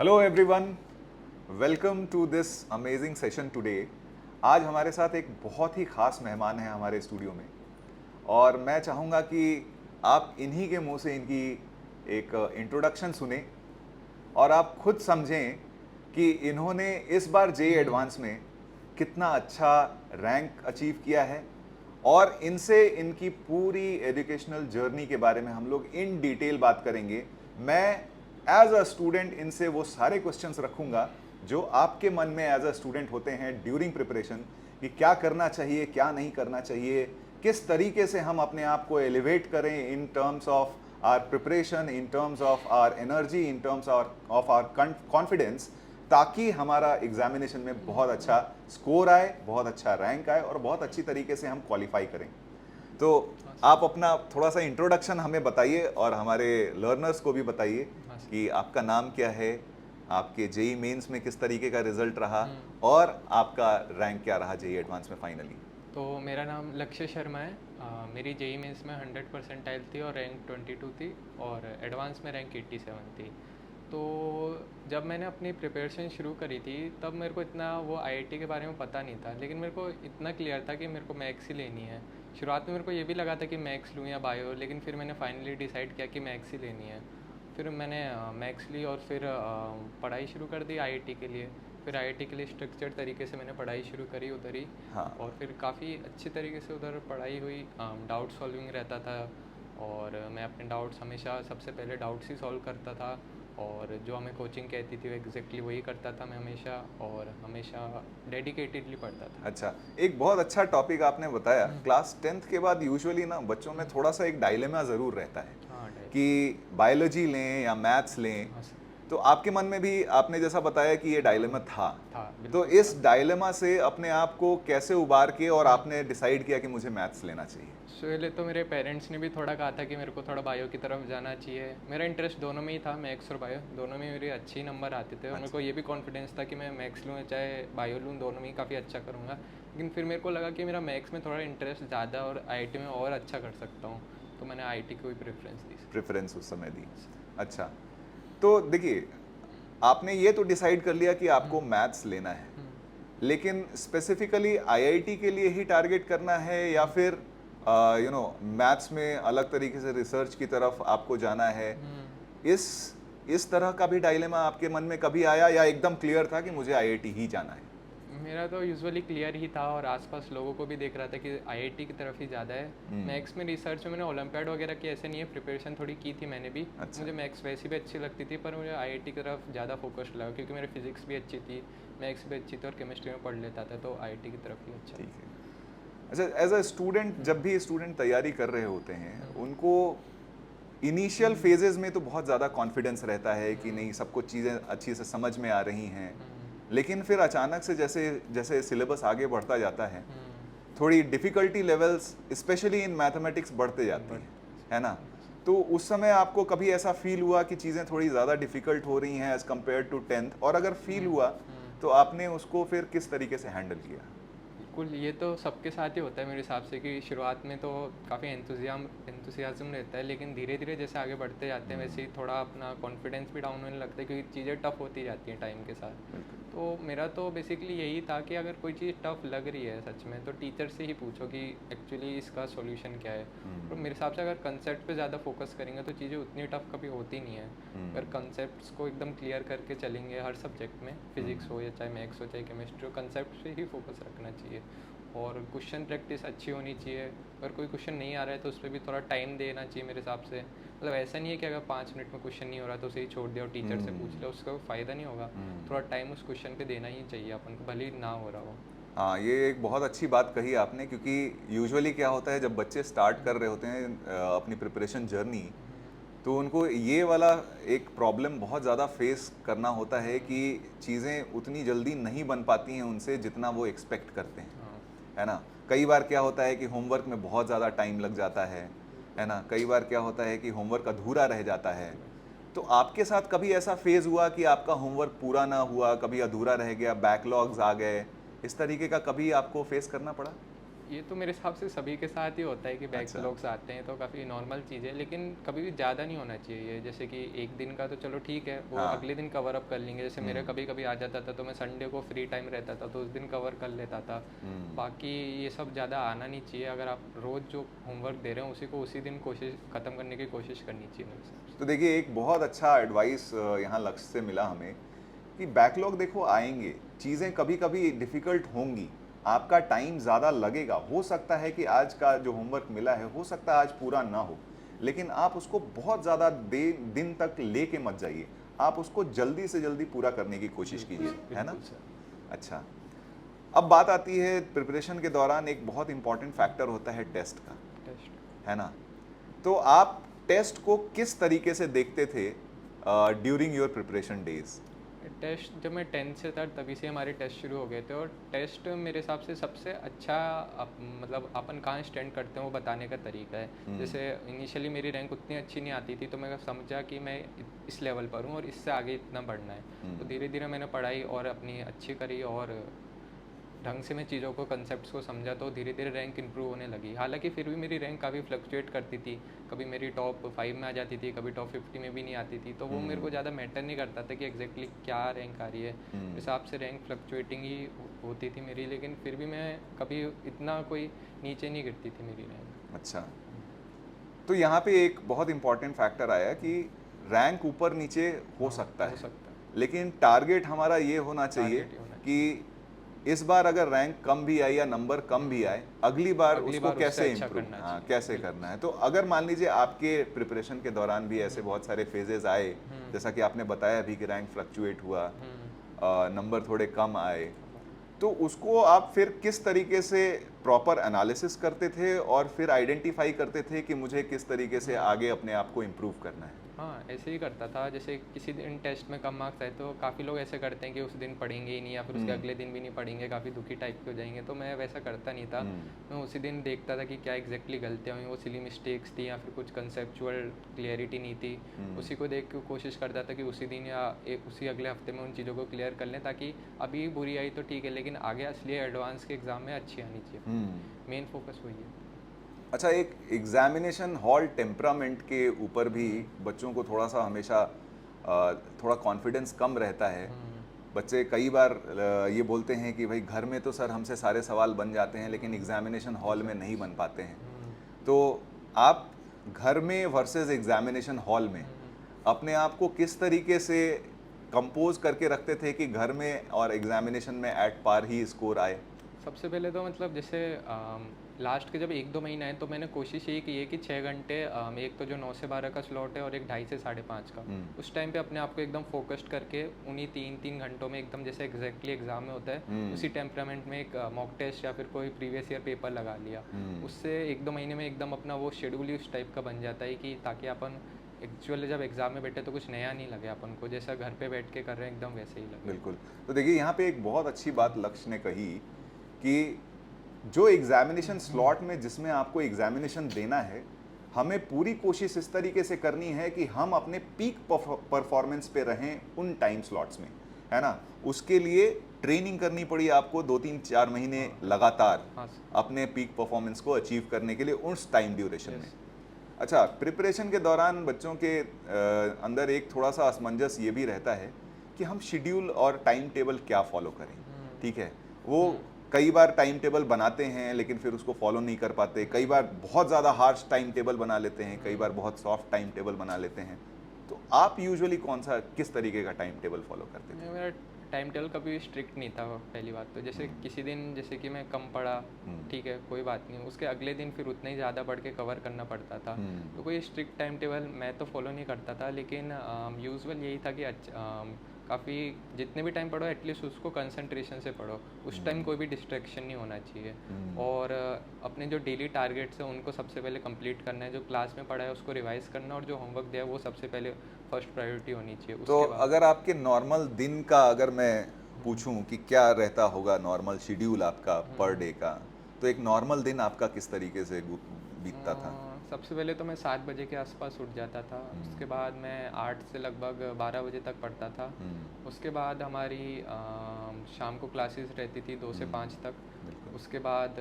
Hello everyone, welcome to this amazing session today. आज हमारे साथ एक बहुत ही ख़ास मेहमान है हमारे स्टूडियो में, और मैं चाहूँगा कि आप इन्हीं के मुंह से इनकी एक इंट्रोडक्शन सुने और आप खुद समझें कि इन्होंने इस बार जेई एडवांस में कितना अच्छा रैंक अचीव किया है। और इनसे इनकी पूरी एजुकेशनल जर्नी के बारे में हम लोग इन डिटेल बात करेंगे। मैं एज अ स्टूडेंट इनसे वो सारे क्वेश्चंस रखूंगा जो आपके मन में एज अ स्टूडेंट होते हैं ड्यूरिंग प्रिपरेशन, कि क्या करना चाहिए, क्या नहीं करना चाहिए, किस तरीके से हम अपने आप को एलिवेट करें in terms of our preparation, in terms of our energy, in terms of our confidence, ताकि हमारा एग्जामिनेशन में बहुत अच्छा स्कोर आए, बहुत अच्छा रैंक आए और बहुत अच्छी तरीके से हम क्वालिफाई करें। तो आप अपना थोड़ा सा इंट्रोडक्शन हमें बताइए और हमारे लर्नर्स को भी बताइए कि आपका नाम क्या है, आपके जेई मेंस में किस तरीके का रिजल्ट रहा और आपका रैंक क्या रहा जेई एडवांस में फाइनली। तो मेरा नाम लक्ष्य शर्मा है। मेरी जेई मेंस में 100 परसेंटाइल थी और रैंक 22 थी और एडवांस में रैंक 87 थी। तो जब मैंने अपनी प्रिपरेशन शुरू करी थी तब मेरे को इतना वो आईआईटी के बारे में पता नहीं था, लेकिन मेरे को इतना क्लियर था कि मेरे को मैथ्स ही लेनी है। शुरुआत में मेरे को ये भी लगा था कि मैथ्स लूँ या बायो, लेकिन फिर मैंने फाइनली डिसाइड किया कि मैथ्स ही लेनी है। फिर मैंने मैथ्स ली और फिर पढ़ाई शुरू कर दी आईआईटी के लिए। फिर आईआईटी के लिए स्ट्रक्चर्ड तरीके से मैंने पढ़ाई शुरू करी उधर ही। हाँ। और फिर काफ़ी अच्छी तरीके से उधर पढ़ाई हुई। डाउट सॉल्विंग रहता था और मैं अपने डाउट्स हमेशा सबसे पहले डाउट्स ही सॉल्व करता था, और जो हमें कोचिंग कहती थी वो एग्जैक्टली वही करता था मैं हमेशा, और हमेशा डेडिकेटेडली पढ़ता था। अच्छा, एक बहुत अच्छा टॉपिक आपने बताया। क्लास 10th के बाद यूजुअली ना बच्चों में थोड़ा सा एक डायलेमा ज़रूर रहता है हाँ कि बायोलॉजी लें या मैथ्स लें। हाँ सर। तो आपके मन में भी आपने जैसा बताया कि ये डायलेमा था। था तो बिल्कुल इस था। डायलेमा से अपने आप को कैसे उबार के और आपने डिसाइड किया कि मुझे मैथ्स लेना चाहिए? पहले तो मेरे पेरेंट्स ने भी थोड़ा कहा था कि मेरे को थोड़ा बायो की तरफ जाना चाहिए। मेरा इंटरेस्ट दोनों में ही था, मैथ्स और बायो दोनों में मेरे अच्छे नंबर आते थे और मेरे को ये भी कॉन्फिडेंस था कि मैं मैथ्स लूँ चाहे बायो लूँ, दोनों में ही काफ़ी अच्छा करूँगा। लेकिन फिर मेरे को लगा कि मेरा मैथ्स में थोड़ा इंटरेस्ट ज़्यादा और आईआईटी में और अच्छा कर सकता हूँ, तो मैंने आईआईटी को ही प्रेफरेंस उस समय दी। अच्छा, तो देखिए, आपने ये तो डिसाइड कर लिया कि आपको मैथ्स लेना है, लेकिन स्पेसिफिकली आईआईटी के लिए ही टारगेट करना है या फिर मैथ्स में अलग तरीके से रिसर्च की तरफ आपको जाना है? इस इस तरह का भी डायलेमा आपके मन में कभी आया या एकदम क्लियर था कि मुझे आईआईटी ही जाना है? मेरा तो यूजुअली क्लियर ही था और आसपास लोगों को भी देख रहा था कि आईआईटी की तरफ ही ज़्यादा है। मैथ्स में रिसर्च में मैंने ओलंपियाड वगैरह की ऐसे नहीं है, प्रिपरेशन थोड़ी की थी मैंने भी। अच्छा। मुझे मैथ्स वैसी भी अच्छी लगती थी, पर मुझे आईआईटी की तरफ ज़्यादा फोकस्ड लगा क्योंकि मेरी फिजिक्स भी अच्छी थी, मैथ्स भी अच्छी थी और केमिस्ट्री में पढ़ लेता था, तो आईआईटी की तरफ ही अच्छा। ठीक है। अच्छा, एज अ स्टूडेंट जब भी स्टूडेंट तैयारी कर रहे होते हैं, उनको इनिशियल फेजेस में तो बहुत ज़्यादा कॉन्फिडेंस रहता है कि नहीं, सब कुछ चीज़ें अच्छी से समझ में आ रही हैं, लेकिन फिर अचानक से जैसे जैसे सिलेबस आगे बढ़ता जाता है, थोड़ी difficulty levels specially in mathematics बढ़ते जाती हैं, है ना? तो उस समय आपको कभी ऐसा फील हुआ कि चीज़ें थोड़ी ज़्यादा डिफ़िकल्ट हो रही हैं एज़ कम्पेयर टू 10th? और अगर फील हुआ तो आपने उसको फिर किस तरीके से हैंडल किया? बिल्कुल, ये तो सबके साथ ही होता है मेरे हिसाब से कि शुरुआत में तो काफ़ी एंथुसियाज्म रहता है, लेकिन धीरे धीरे जैसे आगे बढ़ते जाते हैं वैसे ही थोड़ा अपना कॉन्फिडेंस भी डाउन होने लगता है क्योंकि चीज़ें टफ होती जाती हैं टाइम के साथ। तो मेरा तो बेसिकली यही था कि अगर कोई चीज़ टफ लग रही है सच में तो टीचर से ही पूछो कि एक्चुअली इसका सॉल्यूशन क्या है। तो मेरे हिसाब से अगर कंसेप्ट पे ज़्यादा फोकस करेंगे तो चीज़ें उतनी टफ कभी होती नहीं है। अगर कंसेप्ट्स को एकदम क्लियर करके चलेंगे हर सब्जेक्ट में, फिजिक्स हो या चाहे मैथ्स हो चाहे केमिस्ट्री हो, कंसेप्ट पे ही फोकस रखना चाहिए और क्वेश्चन प्रैक्टिस अच्छी होनी चाहिए। अगर कोई क्वेश्चन नहीं आ रहा है तो उस पर भी थोड़ा टाइम देना चाहिए मेरे हिसाब से। मतलब ऐसा नहीं है कि अगर 5 मिनट में क्वेश्चन नहीं हो रहा तो उसे ही छोड़ दिया और टीचर से पूछ लिया, उसका फ़ायदा नहीं होगा। थोड़ा टाइम उस क्वेश्चन पे देना ही चाहिए अपन को, भले ही ना हो रहा हो। हाँ, ये एक बहुत अच्छी बात कही आपने, क्योंकि यूजुअली क्या होता है जब बच्चे स्टार्ट कर रहे होते हैं अपनी प्रिपरेशन जर्नी, तो उनको ये वाला एक प्रॉब्लम बहुत ज़्यादा फेस करना होता है कि चीज़ें उतनी जल्दी नहीं बन पाती हैं उनसे जितना वो एक्सपेक्ट करते हैं, है ना? कई बार क्या होता है कि होमवर्क में बहुत ज़्यादा टाइम लग जाता है ना? कई बार क्या होता है कि होमवर्क अधूरा रह जाता है। तो आपके साथ कभी ऐसा फेज़ हुआ कि आपका होमवर्क पूरा ना हुआ, कभी अधूरा रह गया, बैकलॉग्स आ गए, इस तरीके का कभी आपको फेस करना पड़ा? ये तो मेरे हिसाब से सभी के साथ ही होता है कि अच्छा। बैकलॉग्स आते हैं, तो काफ़ी नॉर्मल चीज़ है, लेकिन कभी भी ज़्यादा नहीं होना चाहिए। जैसे कि एक दिन का तो चलो ठीक है, वो हाँ। अगले दिन कवर अप कर लेंगे। जैसे मेरे हम्म। कभी कभी आ जाता था, तो मैं संडे को फ्री टाइम रहता था तो उस दिन कवर कर लेता था। हम्म। बाकी ये सब ज़्यादा आना नहीं चाहिए। अगर आप रोज़ जो होमवर्क दे रहे हैं उसी को उसी दिन कोशिश ख़त्म करने की कोशिश करनी चाहिए मेरे हिसाब से। तो देखिए एक बहुत अच्छा एडवाइस यहाँ लक्ष्य से मिला हमें कि बैकलॉग देखो आएंगे, चीज़ें कभी कभी डिफ़िकल्ट होंगी, आपका टाइम ज़्यादा लगेगा, हो सकता है कि आज का जो होमवर्क मिला है हो सकता है आज पूरा ना हो, लेकिन आप उसको बहुत ज़्यादा दिन तक लेके मत जाइए, आप उसको जल्दी से जल्दी पूरा करने की कोशिश कीजिए, है ना? बिल्कुल सर। अच्छा, अब बात आती है प्रिपरेशन के दौरान एक बहुत इंपॉर्टेंट फैक्टर होता है टेस्ट का, टेस्ट है ना? तो आप टेस्ट को किस तरीके से देखते थे during your preparation days? Test जब मैं 10th से था तभी से हमारे टेस्ट शुरू हो गए थे, और टेस्ट मेरे हिसाब से सबसे अच्छा मतलब अपन कहाँ स्टैंड करते हैं वो बताने का तरीका है। जैसे इनिशियली मेरी रैंक उतनी अच्छी नहीं आती थी, तो मैं समझा कि मैं इस लेवल पर हूँ और इससे आगे इतना बढ़ना है। तो धीरे धीरे मैंने पढ़ाई और अपनी अच्छी करी और ढंग से मैं चीज़ों को कंसेप्ट्स को समझा, तो धीरे धीरे रैंक इंप्रूव होने लगी। हालांकि फिर भी मेरी रैंक काफ़ी फ्लक्चुएट करती थी, कभी मेरी टॉप 5 में आ जाती थी, कभी टॉप 50 में भी नहीं आती थी। तो वो मेरे को ज़्यादा मैटर नहीं करता था कि एग्जैक्टली क्या रैंक आ रही है। मेरे हिसाब से रैंक फ्लक्चुएटिंग ही होती थी मेरी, लेकिन फिर भी मैं कभी इतना कोई नीचे नहीं गिरती थी मेरी रैंक। अच्छा, तो यहाँ पे एक बहुत इंपॉर्टेंट फैक्टर आया कि रैंक ऊपर नीचे हो सकता हो है, सकता है, लेकिन टारगेट हमारा ये होना चाहिए टारगेट ही होना कि इस बार अगर रैंक कम भी आई या नंबर कम भी आए, अगली बार अगली उसको बार उससे कैसे अच्छा इम्प्रूव, करना हाँ चाहिए। कैसे बिल्कुल करना है। तो अगर मान लीजिए आपके प्रिपरेशन के दौरान भी ऐसे बहुत सारे फेजेस आए, जैसा कि आपने बताया अभी कि रैंक फ्लक्चुएट हुआ, नंबर थोड़े कम आए, तो उसको आप फिर किस तरीके से प्रॉपर एनालिसिस करते थे और फिर आइडेंटिफाई करते थे कि मुझे किस तरीके से आगे अपने आप को इम्प्रूव करना है? हाँ, ऐसे ही करता था। जैसे किसी दिन टेस्ट में कम मार्क्स आए तो काफ़ी लोग ऐसे करते हैं कि उस दिन पढ़ेंगे ही नहीं, या फिर उसके अगले दिन भी नहीं पढ़ेंगे, काफ़ी दुखी टाइप के हो जाएंगे। तो मैं वैसा करता नहीं था। मैं उसी दिन देखता था कि क्या एग्जैक्टली गलतियाँ हुई, वो सिली मिस्टेक्स थी या फिर कुछ कंसेप्चुअल क्लियरिटी नहीं थी। उसी को देख के कोशिश करता था कि उसी दिन या उसी अगले हफ्ते में उन चीज़ों को क्लियर कर लें, ताकि अभी बुरी आई तो ठीक है, लेकिन आगे असली एडवांस के एग्ज़ाम में अच्छी आनी चाहिए। मेन फोकस वही है। अच्छा, एक एग्जामिनेशन हॉल टेम्परामेंट के ऊपर भी बच्चों को थोड़ा सा हमेशा थोड़ा कॉन्फिडेंस कम रहता है। बच्चे कई बार ये बोलते हैं कि भाई घर में तो सर हमसे सारे सवाल बन जाते हैं, लेकिन एग्जामिनेशन हॉल में नहीं बन पाते हैं। तो आप घर में वर्सेस एग्जामिनेशन हॉल में अपने आप को किस तरीके से कंपोज करके रखते थे कि घर में और एग्जामिनेशन में एट पार ही स्कोर आए? सबसे पहले तो मतलब जैसे लास्ट के जब 1-2 महीने आए तो मैंने कोशिश यही की है कि 6 घंटे, एक तो जो 9 से 12 का स्लॉट है और एक 2:30 से 5:30 का, उस टाइम पे अपने आप को एकदम फोकस्ड करके उन्हीं 3-3 घंटों में एकदम जैसे एग्जैक्टली एग्जाम में होता है उसी टेम्परामेंट में एक मॉक टेस्ट या फिर कोई प्रीवियस ईयर पेपर लगा लिया। उससे 1-2 महीने में एकदम अपना वो शेड्यूल ही उस टाइप का बन जाता है कि ताकि अपन एक्चुअली जब एग्जाम में बैठे तो कुछ नया नहीं लगे अपन को, जैसा घर पे बैठ के कर रहे हैं एकदम वैसे ही लगे। बिल्कुल। तो देखिए यहाँ पे एक बहुत अच्छी बात लक्ष्य ने कही कि जो एग्जामिनेशन स्लॉट में जिसमें आपको एग्जामिनेशन देना है, हमें पूरी कोशिश इस तरीके से करनी है कि हम अपने पीक परफॉर्मेंस पे रहें उन टाइम स्लॉट्स में, है ना? उसके लिए ट्रेनिंग करनी पड़ी आपको 2-3-4 महीने लगातार हाँ अपने पीक परफॉर्मेंस को अचीव करने के लिए उस टाइम ड्यूरेशन में। यस। अच्छा, प्रिपरेशन के दौरान बच्चों के अंदर एक थोड़ा सा असमंजस ये भी रहता है कि हम शेड्यूल और टाइम टेबल क्या फॉलो करें, ठीक है? वो कई बार टाइम टेबल बनाते हैं लेकिन फिर उसको फॉलो नहीं कर पाते, कई बार बहुत ज़्यादा हार्श टाइम टेबल बना लेते हैं, कई बार बहुत सॉफ्ट टाइम टेबल बना लेते हैं। तो आप यूजुअली कौन सा किस तरीके का टाइम टेबल फॉलो करते थे? मेरा टाइम टेबल कभी स्ट्रिक्ट नहीं था। पहली बात तो जैसे किसी दिन जैसे कि मैं कम पढ़ा, ठीक है कोई बात नहीं, उसके अगले दिन फिर उतना ही ज़्यादा पढ़ के कवर करना पड़ता था। तो कोई स्ट्रिक्ट टाइम टेबल मैं तो फॉलो नहीं करता था, लेकिन यूजुअल यही था कि काफ़ी जितने भी टाइम पढ़ो एटलीस्ट उसको कंसंट्रेशन से पढ़ो, उस टाइम कोई भी डिस्ट्रैक्शन नहीं होना चाहिए। और अपने जो डेली टारगेट्स हैं उनको सबसे पहले कंप्लीट करना है, जो क्लास में पढ़ा है उसको रिवाइज करना, और जो होमवर्क दिया है वो सबसे पहले फर्स्ट प्रायोरिटी होनी चाहिए। तो उसके बाद अगर आपके नॉर्मल दिन का अगर मैं पूछूं कि क्या रहता होगा नॉर्मल शेड्यूल आपका पर डे का, तो एक नॉर्मल दिन आपका किस तरीके से बीतता था? सबसे पहले तो मैं 7 बजे के आसपास उठ जाता था। उसके बाद मैं 8 से लगभग 12 बजे तक पढ़ता था। उसके बाद हमारी शाम को क्लासेस रहती थी 2 से 5 तक। उसके बाद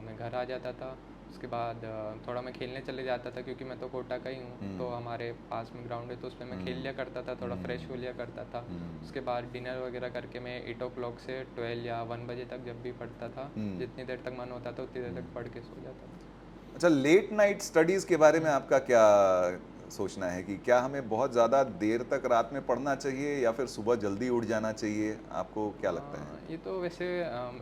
मैं घर आ जाता था। उसके बाद थोड़ा मैं खेलने चले जाता था क्योंकि मैं तो कोटा का ही हूँ, तो हमारे पास में ग्राउंड है, तो उसमें मैं खेल लिया करता था, थोड़ा फ्रेश हो लिया करता था। उसके बाद डिनर वगैरह करके मैं 8 o'clock से 12 या 1 बजे तक जब भी पढ़ता था, जितनी देर तक मन होता था उतनी देर तक पढ़ के सो जाता था। अच्छा, लेट नाइट स्टडीज़ के बारे में आपका क्या सोचना है कि क्या हमें बहुत ज़्यादा देर तक रात में पढ़ना चाहिए या फिर सुबह जल्दी उठ जाना चाहिए? आपको क्या लगता है? ये तो वैसे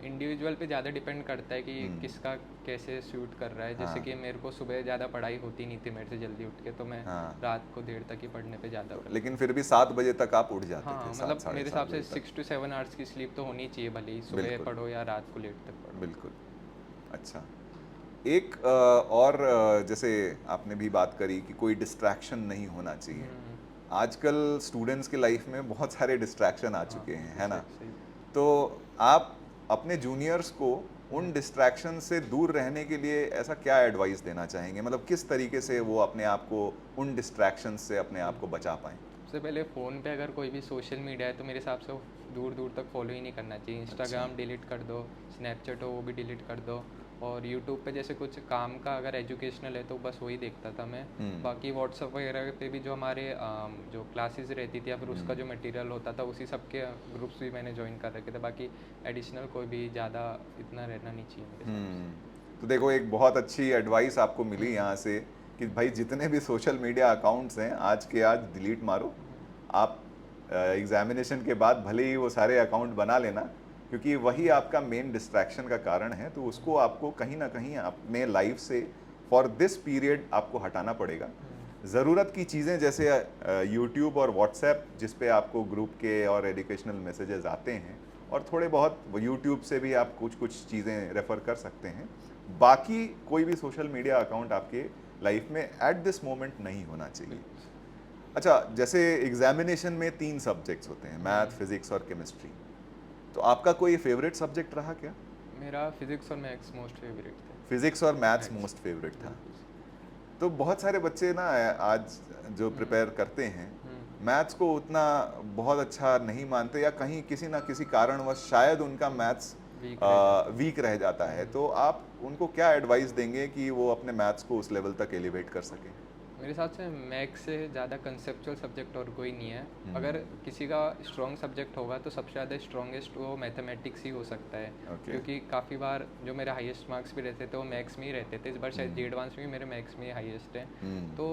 इंडिविजुअल पे ज़्यादा डिपेंड करता है कि किसका कैसे सूट कर रहा है। जैसे कि मेरे को सुबह ज़्यादा पढ़ाई होती नहीं थी मेरे से जल्दी उठ के, तो मैं हाँ, रात को देर तक ही पढ़ने पे ज़्यादा करता लेकिन फिर भी 7 बजे तक आप उठ जाते हाँ, थे, 7 मतलब साढ़े मेरे 7 हिसाब से बजे तक। 6 to 7 आवर्स की स्लीप तो होनी चाहिए, भले ही सुबह बिल्कुल, पढ़ो या रात को लेट तक पढ़ो। बिल्कुल। अच्छा, एक और जैसे आपने भी बात करी कि कोई डिस्ट्रैक्शन नहीं होना चाहिए। आजकल स्टूडेंट्स की लाइफ में बहुत सारे डिस्ट्रैक्शन आ हाँ, चुके हैं, है ना? सही। तो आप अपने जूनियर्स को उन डिस्ट्रैक्शन से दूर रहने के लिए ऐसा क्या एडवाइस देना चाहेंगे? मतलब किस तरीके से वो अपने आप को उन डिस्ट्रैक्शन से अपने आप को बचा पाएँ? सबसे पहले फ़ोन पे अगर कोई भी सोशल मीडिया है तो मेरे हिसाब से वो दूर दूर तक फॉलो ही नहीं करना चाहिए। अच्छा। इंस्टाग्राम डिलीट कर दो, स्नैपचैट हो वो भी डिलीट कर दो, और यूट्यूब पे जैसे कुछ काम का अगर एजुकेशनल है तो बस वही देखता था मैं। बाकी व्हाट्सअप वगैरह पे भी जो हमारे जो क्लासेस रहती थी या फिर उसका जो मटेरियल होता था उसी सब के ग्रुप्स भी मैंने ज्वाइन कर रखे थे। बाकी एडिशनल कोई भी ज़्यादा इतना रहना नहीं चाहिए मेरे हिसाब से। तो देखो, एक बहुत अच्छी एडवाइस आपको मिली यहाँ से कि भाई जितने भी सोशल मीडिया अकाउंट्स हैं आज के आज डिलीट मारो। आप एग्जामिनेशन के बाद भले ही वो सारे अकाउंट बना लेना, क्योंकि वही आपका मेन डिस्ट्रैक्शन का कारण है, तो उसको आपको कहीं ना कहीं अपने लाइफ से फॉर दिस पीरियड आपको हटाना पड़ेगा। ज़रूरत की चीज़ें जैसे यूट्यूब और व्हाट्सएप जिस पे आपको ग्रुप के और एजुकेशनल मैसेजेस आते हैं, और थोड़े बहुत यूट्यूब से भी आप कुछ कुछ चीज़ें रेफ़र कर सकते हैं। बाकी कोई भी सोशल मीडिया अकाउंट आपके लाइफ में एट दिस मोमेंट नहीं होना चाहिए। अच्छा, जैसे एग्जामिनेशन में 3 सब्जेक्ट्स होते हैं, मैथ, फिजिक्स और केमिस्ट्री। तो आपका कोई फेवरेट सब्जेक्ट रहा क्या? मेरा फिजिक्स और मैथ्स मोस्ट फेवरेट थे। फिजिक्स और मैथ्स मोस्ट फेवरेट था। तो बहुत सारे बच्चे ना आज जो प्रिपेयर करते हैं, मैथ्स को उतना बहुत अच्छा नहीं मानते, या कहीं किसी ना किसी कारणवश शायद उनका मैथ्स वीक रह जाता है। तो आप उनको क्या एडवाइस देंगे कि वो अपने मैथ्स को उस लेवल तक एलिवेट कर सकें? मेरे हिसाब से मैथ्स से ज़्यादा कंसेप्चुअल सब्जेक्ट और कोई नहीं है। अगर किसी का स्ट्रॉन्ग सब्जेक्ट होगा तो सबसे ज़्यादा स्ट्रॉन्गेस्ट वो मैथमेटिक्स ही हो सकता है। क्योंकि काफ़ी बार जो मेरे हाईएस्ट मार्क्स भी रहते थे वो मैथ्स में ही रहते थे। इस बार शायद जी एडवांस में भी मेरे मैथ्स में ही हाईएस्ट है। तो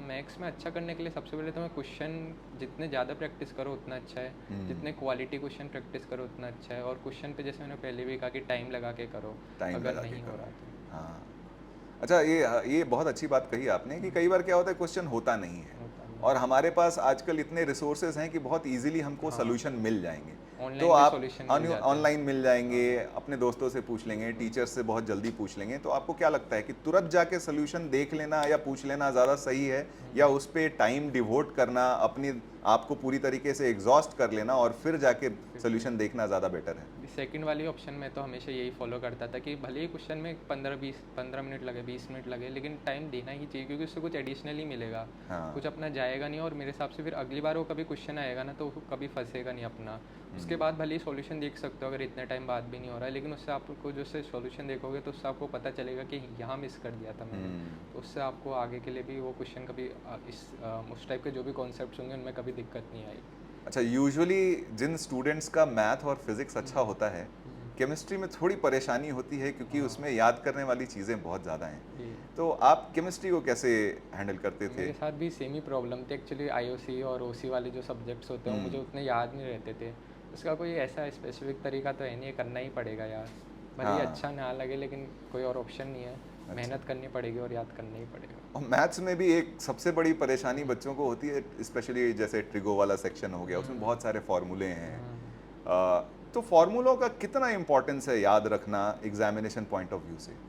मैथ्स में अच्छा करने के लिए सबसे पहले तो मैं क्वेश्चन जितने ज़्यादा प्रैक्टिस करो उतना अच्छा है, जितने क्वालिटी क्वेश्चन प्रैक्टिस करो उतना अच्छा है। और क्वेश्चन पे जैसे मैंने पहले भी कहा कि टाइम लगा के करो अगर नहीं हो रहा तो। हाँ, अच्छा, ये बहुत अच्छी बात कही आपने कि कई बार क्या होता है, क्वेश्चन होता नहीं है और हमारे पास आजकल इतने रिसोर्सेज हैं कि बहुत इजीली हमको सोल्यूशन मिल जाएंगे। तो आप ऑनलाइन मिल जाएंगे, अपने दोस्तों से पूछ लेंगे, टीचर्स से बहुत जल्दी पूछ लेंगे। तो आपको क्या लगता है कि तुरंत जाके सोल्यूशन देख लेना या पूछ लेना ज़्यादा सही है, या उस पर टाइम डिवोट करना, अपनी आपको पूरी तरीके से एग्जॉस्ट कर लेना और फिर जाके सोल्यूशन देखना ज़्यादा बेटर है? सेकंड वाली ऑप्शन में तो हमेशा यही फॉलो करता था कि भले ही क्वेश्चन में 15 मिनट लगे, 20 मिनट लगे, लेकिन टाइम देना ही चाहिए क्योंकि उससे कुछ एडिशनल ही मिलेगा। कुछ अपना जाएगा नहीं, और मेरे हिसाब से फिर अगली बार वो कभी क्वेश्चन आएगा ना तो कभी फंसेगा नहीं अपना। उसके बाद भले ही सॉल्यूशन देख सकते हो अगर इतने टाइम बाद भी नहीं हो रहा है, लेकिन उससे आपको जो से सॉल्यूशन देखोगे तो उससे आपको पता चलेगा कि यहाँ मिस कर दिया था मैंने। तो उससे आपको आगे के लिए भी वो क्वेश्चन कभी उस टाइप के जो भी कॉन्सेप्ट्स होंगे उनमें कभी दिक्कत नहीं आएगी। अच्छा, यूजुअली जिन स्टूडेंट्स का मैथ और फिजिक्स अच्छा होता है, केमिस्ट्री में थोड़ी परेशानी होती है क्योंकि उसमें याद करने वाली चीज़ें बहुत ज़्यादा हैं। तो आप केमिस्ट्री को कैसे हैंडल करते थे? मेरे साथ भी सेम ही प्रॉब्लम थी एक्चुअली। आईओसी और ओसी वाले जो सब्जेक्ट्स होते हैं मुझे उतने याद नहीं रहते थे। उसका कोई ऐसा स्पेसिफिक तरीका तो है नहीं, करना ही पड़ेगा यार, भले ही अच्छा ना लगे, लेकिन कोई और ऑप्शन नहीं है। मेहनत करनी पड़ेगी और याद करना ही पड़ेगा। और मैथ्स में भी एक सबसे बड़ी परेशानी बच्चों को होती है, स्पेशली जैसे ट्रिगो वाला सेक्शन हो गया, उसमें बहुत सारे फॉर्मूले हैं। तो फॉर्मूलों का कितना इंपॉर्टेंस है याद रखना एग्जामिनेशन पॉइंट ऑफ व्यू से?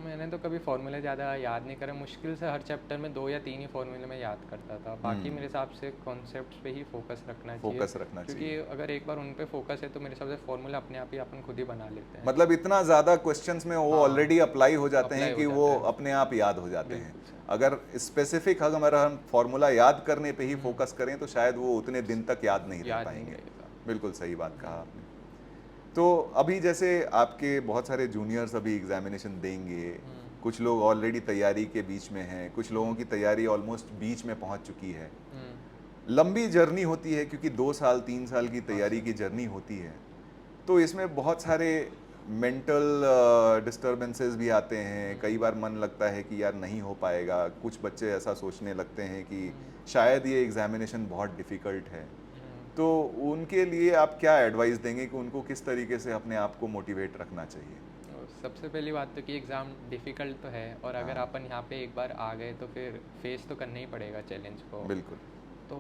मैंने तो कभी फॉर्मूले ज़्यादा याद नहीं करे। मुश्किल से हर चैप्टर में 2 या 3 ही फॉर्मूले में याद करता था। बाकी मेरे हिसाब से कॉन्सेप्ट्स पे ही फोकस रखना चाहिए। क्योंकि अगर एक बार उन पे फोकस है तो मेरे हिसाब से फॉर्मूला अपने आप ही अपन खुद ही बना लेते हैं। मतलब इतना ज़्यादा क्वेश्चंस में वो ऑलरेडी अप्लाई हो जाते हैं कि वो अपने आप याद हो जाते हैं। अगर स्पेसिफिक अगर हम फॉर्मूला याद करने पे ही फोकस करें तो शायद वो उतने दिन तक याद नहीं रह पाएंगे। बिल्कुल सही बात कहा आपने। तो अभी जैसे आपके बहुत सारे जूनियर्स अभी एग्जामिनेशन देंगे, हुँ, कुछ लोग ऑलरेडी तैयारी के बीच में हैं, कुछ लोगों हुँ, की तैयारी ऑलमोस्ट बीच में पहुंच चुकी है। हुँ। लंबी जर्नी होती है क्योंकि 2 साल 3 साल की हाँ तैयारी सर। की जर्नी होती है। तो इसमें बहुत सारे मेंटल डिस्टरबेंसेस भी आते हैं। हुँ, कई बार मन लगता है कि यार नहीं हो पाएगा। कुछ बच्चे ऐसा सोचने लगते हैं कि हुँ, शायद ये एग्जामिनेशन बहुत डिफ़िकल्ट है। हुँ। तो उनके लिए आप क्या एडवाइस देंगे कि उनको किस तरीके से अपने आप को मोटिवेट रखना चाहिए? सबसे पहली बात तो कि एग्ज़ाम डिफ़िकल्ट तो है, और अगर हाँ, अपन यहाँ पे एक बार आ गए तो फिर फेस तो करना ही पड़ेगा चैलेंज को। बिल्कुल। तो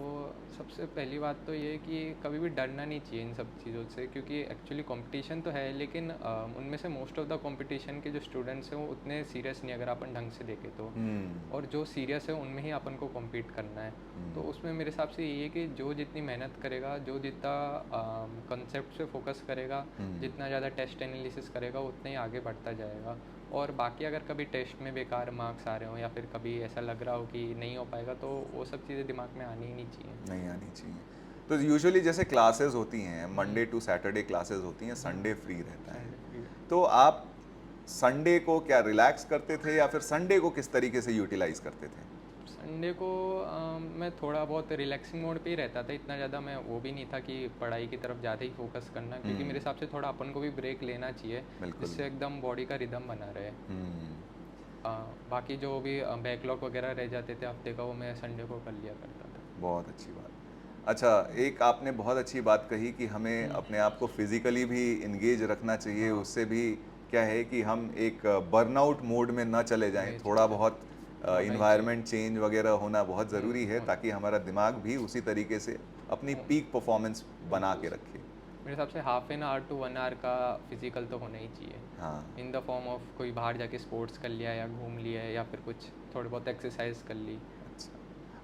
सबसे पहली बात तो ये है कि कभी भी डरना नहीं चाहिए इन सब चीज़ों से, क्योंकि एक्चुअली कंपटीशन तो है, लेकिन उनमें से मोस्ट ऑफ द कंपटीशन के जो स्टूडेंट्स हैं वो उतने सीरियस नहीं, अगर अपन ढंग से देखें तो। हुँ, और जो सीरियस है उनमें ही अपन को compete करना है। तो हुँ, उसमें मेरे हिसाब से ये है कि जो जितनी मेहनत करेगा, जो जितना कंसेप्ट पे फोकस करेगा, हुँ, जितना ज़्यादा टेस्ट एनालिसिस करेगा, उतना ही आगे बढ़ता जाएगा। और बाकी अगर कभी टेस्ट में बेकार मार्क्स आ रहे हो या फिर कभी ऐसा लग रहा हो कि नहीं हो पाएगा, तो वो सब चीज़ें दिमाग में आनी ही नहीं चाहिए। नहीं आनी चाहिए। तो यूजुअली जैसे क्लासेस होती हैं, हुँ, मंडे टू सैटरडे क्लासेस होती हैं, हुँ, संडे फ्री रहता है। Sunday free. तो आप संडे को क्या रिलैक्स करते थे या फिर संडे को किस तरीके से यूटिलाइज़ करते थे? संडे को मैं थोड़ा बहुत रिलैक्सिंग मोड पे ही रहता था, इतना ज़्यादा मैं वो भी नहीं था कि पढ़ाई की तरफ ज़्यादा ही फोकस करना, क्योंकि हुँ, मेरे हिसाब से थोड़ा अपन को भी ब्रेक लेना चाहिए, बिल्कुल। जिससे एकदम बॉडी का रिदम बना रहे। हुँ, बाकी जो भी बैकलॉग वगैरह रह जाते थे हफ्ते का, वो मैं संडे को कर लिया करता था। बहुत अच्छी बात। अच्छा, एक आपने बहुत अच्छी बात कही कि हमें हम्म, अपने आप को फिज़िकली भी एंगेज रखना चाहिए, हाँ, उससे भी क्या है कि हम एक बर्नआउट मोड में ना चले जाएँ। नहीं थोड़ा चले जाए, बहुत होना ही चाहिए। एनवायरनमेंट चेंज वगैरह होना बहुत ज़रूरी है होना, ताकि हमारा दिमाग भी उसी तरीके से अपनी पीक परफॉर्मेंस बना बिल्कुल के सर। रखे। मेरे हिसाब से half an hour to 1 hour का फिजिकल तो होना ही चाहिए, हाँ, इन द फॉर्म ऑफ कोई बाहर जाके स्पोर्ट्स कर लिया या घूम लिया या फिर कुछ थोड़ी बहुत एक्सरसाइज कर ली। अच्छा।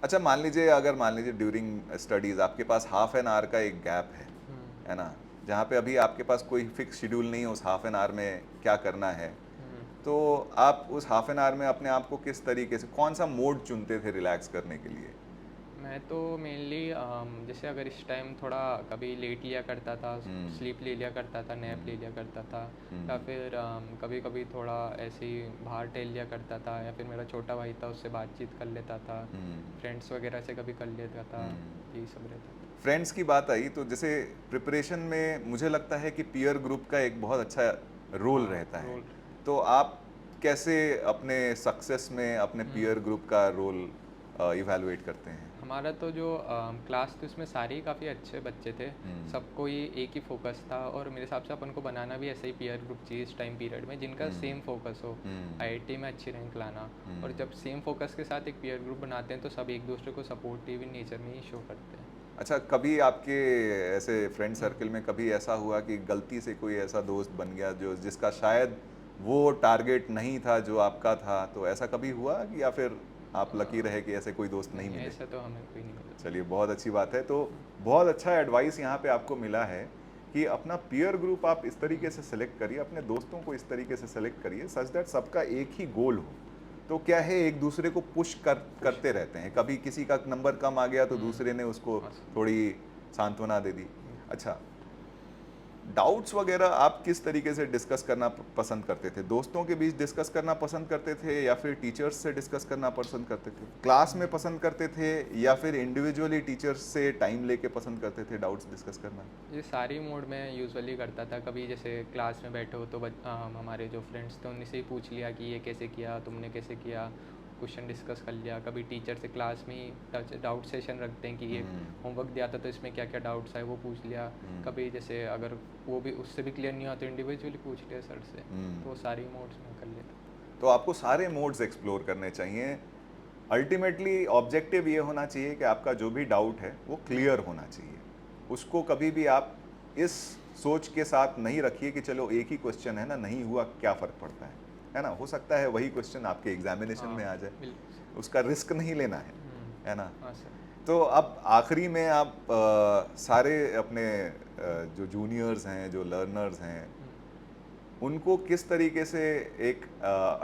अच्छा, मान लीजिए ड्यूरिंग स्टडीज़ आपके पास हाफ एन आवर का एक गैप हम्म, है ना? जहाँ पे अभी आपके पास कोई फिक्स शेड्यूल नहीं है उस हाफ एन आवर में क्या करना है। हम्म। तो आप उस हाफ एन आवर में अपने आप को किस तरीके से कौन-सा मोड चुनते थे रिलैक्स करने के लिए? मैं तो मेनली जैसे अगर इस टाइम थोड़ा कभी लेट लिया करता था, हुँ, स्लीप ले लिया करता था, नैप ले हुँ, लिया करता था, हुँ, या फिर कभी कभी थोड़ा ऐसे ही बाहर टहल लिया करता था, या फिर मेरा छोटा भाई था उससे बातचीत कर लेता था, हुँ, फ्रेंड्स वगैरह से कभी कर लेता था। हुँ। यही सब रहता था। फ्रेंड्स की बात आई तो जैसे प्रिपरेशन में मुझे लगता है कि पीयर ग्रुप का एक बहुत अच्छा रोल हाँ, रहता है। रोल। तो आप कैसे अपने सक्सेस में अपने पीयर हम्म। ग्रुप का रोल इवैल्यूएट करते हैं? हमारा तो जो क्लास थी उसमें सारे ही काफ़ी अच्छे बच्चे थे, हुँ, सबको ही एक ही फोकस था, और मेरे हिसाब से अपन को बनाना भी ऐसा ही पीयर ग्रुप चाहिए इस टाइम पीरियड में, जिनका हुँ, सेम फोकस हो, हुँ, आईआईटी में अच्छी रैंक लाना। हुँ। और जब सेम फोकस के साथ एक पीयर ग्रुप बनाते हैं तो सब एक दूसरे को सपोर्टिव नेचर में ही शो करते हैं। अच्छा, कभी आपके ऐसे फ्रेंड हम्म, सर्कल में कभी ऐसा हुआ कि गलती से कोई ऐसा दोस्त बन गया जो जिसका शायद वो टारगेट नहीं था जो आपका था, तो ऐसा कभी हुआ कि या फिर आप लकी रहे कि ऐसे कोई दोस्त नहीं नहीं, मिले? ऐसा तो हमें कोई नहीं मिला। चलिए, बहुत अच्छी बात है। तो बहुत अच्छा एडवाइस यहाँ पे आपको मिला है कि अपना पीयर ग्रुप आप इस तरीके से सेलेक्ट करिए, अपने दोस्तों को इस तरीके से सेलेक्ट करिए सच दैट सबका एक ही गोल हो। तो क्या है, एक दूसरे को पुश करते रहते हैं। कभी किसी का नंबर कम आ गया तो दूसरे ने उसको हाँ सर। थोड़ी सांत्वना दे दी। अच्छा, डाउट्स वगैरह आप किस तरीके से डिस्कस करना पसंद करते थे? दोस्तों के बीच डिस्कस करना पसंद करते थे या फिर टीचर्स से डिस्कस करना पसंद करते थे? क्लास में पसंद करते थे या फिर इंडिविजुअली टीचर्स से टाइम लेके पसंद करते थे डाउट्स डिस्कस करना? ये सारी मोड में यूजुअली करता था। कभी जैसे क्लास में बैठे हो तो हमारे जो फ्रेंड्स थे उनसे ही पूछ लिया कि ये कैसे किया, तुमने कैसे किया, क्वेश्चन डिस्कस कर लिया। कभी टीचर से क्लास में ही डाउट सेशन रखते हैं कि ये हम्म, होमवर्क दिया था तो इसमें क्या क्या डाउट्स आए वो पूछ लिया। हम्म, कभी जैसे अगर वो भी उससे भी क्लियर नहीं हुआ तो इंडिविजुअली पूछ लिया सर से। हम्म। तो वो सारी मोड्स में कर लेता। तो आपको सारे मोड्स एक्सप्लोर करने चाहिए। अल्टीमेटली ऑब्जेक्टिव ये होना चाहिए कि आपका जो भी डाउट है वो क्लियर होना चाहिए। उसको कभी भी आप इस सोच के साथ नहीं रखिए कि चलो एक ही क्वेश्चन है ना, नहीं हुआ क्या फ़र्क पड़ता है ना? हो सकता है वही क्वेश्चन आपके एग्जामिनेशन हाँ, में आ जाए, बिल्कुल। उसका रिस्क नहीं लेना है ना? हाँ सर। तो अब आखिरी में आप सारे अपने जो जूनियर्स हैं, जो लर्नर्स हैं, उनको किस तरीके से एक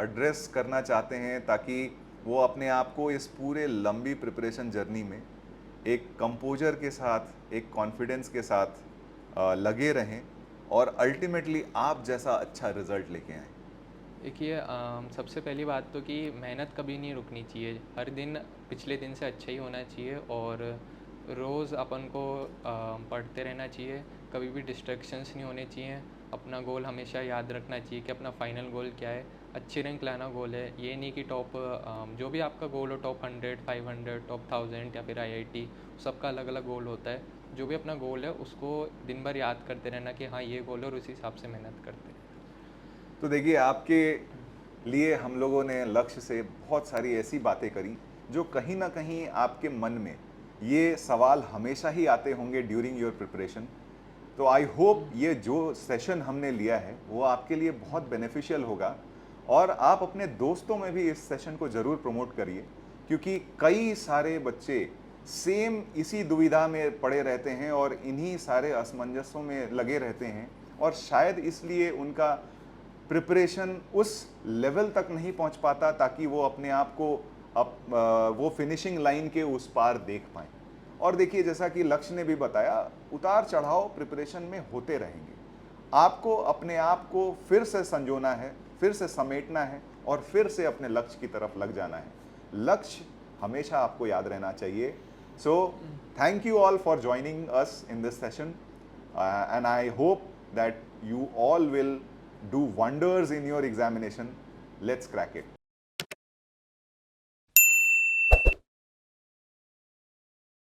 एड्रेस करना चाहते हैं ताकि वो अपने आप को इस पूरे लंबी प्रिपरेशन जर्नी में एक कंपोजर के साथ, एक कॉन्फिडेंस के साथ लगे रहें और अल्टीमेटली आप जैसा अच्छा रिजल्ट लेके आए? देखिए सबसे पहली बात तो कि मेहनत कभी नहीं रुकनी चाहिए, हर दिन पिछले दिन से अच्छा ही होना चाहिए और रोज़ अपन को पढ़ते रहना चाहिए, कभी भी डिस्ट्रैक्शंस नहीं होने चाहिए, अपना गोल हमेशा याद रखना चाहिए कि अपना फाइनल गोल क्या है, अच्छी रैंक लाना गोल है, ये नहीं कि टॉप जो भी आपका गोल हो टॉप 100 500 टॉप 1000 या फिर आईआईटी, सबका अलग अलग गोल होता है। जो भी अपना गोल है उसको दिन भर याद करते रहना कि हाँ ये गोल है और उसी हिसाब से मेहनत करते हैं। तो देखिए, आपके लिए हम लोगों ने लक्ष्य से बहुत सारी ऐसी बातें करी जो कहीं ना कहीं आपके मन में ये सवाल हमेशा ही आते होंगे ड्यूरिंग योर प्रिपरेशन। तो आई होप ये जो सेशन हमने लिया है वो आपके लिए बहुत बेनिफिशियल होगा, और आप अपने दोस्तों में भी इस सेशन को ज़रूर प्रमोट करिए, क्योंकि कई सारे बच्चे सेम इसी दुविधा में पड़े रहते हैं और इन्हीं सारे असमंजसों में लगे रहते हैं, और शायद इसलिए उनका प्रिपरेशन उस लेवल तक नहीं पहुंच पाता ताकि वो अपने आप को वो फिनिशिंग लाइन के उस पार देख पाएं। और देखिए, जैसा कि लक्ष्य ने भी बताया, उतार चढ़ाव प्रिपरेशन में होते रहेंगे। आपको अपने आप को फिर से संजोना है, फिर से समेटना है और फिर से अपने लक्ष्य की तरफ लग जाना है। लक्ष्य हमेशा आपको याद रहना चाहिए। So thank you all for joining us in this session, and I hope that you all will do wonders in your examination. Let's crack it.